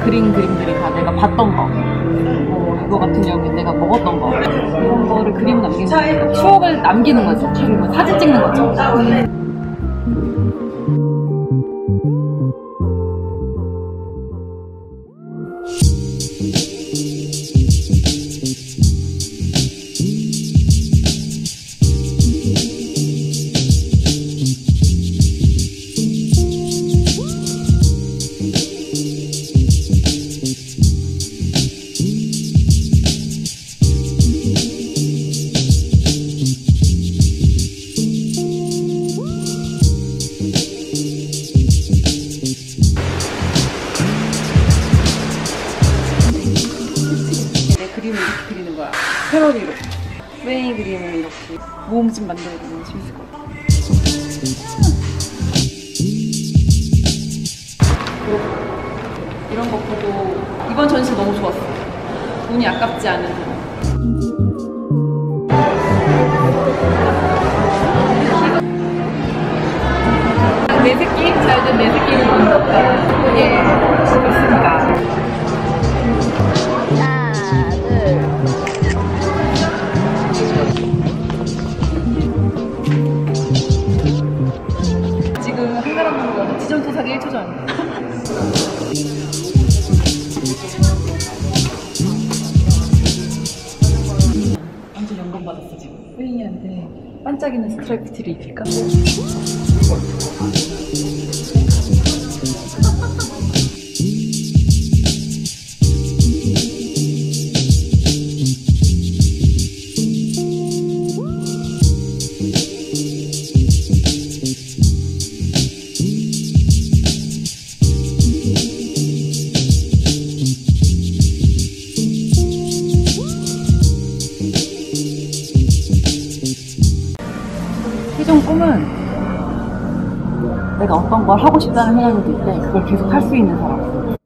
그린 그림들이 다 내가 봤던 거, 이거 같은 경우에 내가 먹었던 거, 이런 거를 그림을 남기는 거니까 추억을 남기는 거지. 그리고 사진 찍는 거죠. 그림을 이렇게 그리는 거야. 패러디로. 프레임 그림을 이렇게 모음집 만들어도 너무 재밌을 것 같아. 이런 거 보고 이번 전시 너무 좋았어. 돈이 아깝지 않은. 내 새끼? 잘된 내 새끼는 뭔가. 예, 그렇습니다. 지금 한 사람 남은 지점토사기 1초 전. 완전 영감 받았어 지금. 페이니한테 반짝이는 스트라이프 티를 입힐까? 최종 꿈은 내가 어떤 걸 하고 싶다는 생각이 들 때 그걸 계속 할 수 있는 사람.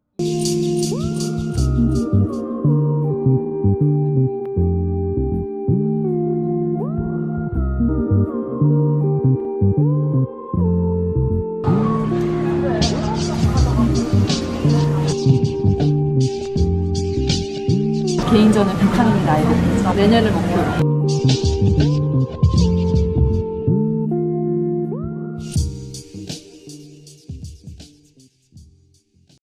개인전은 100판이 나이고 내년을 목표로.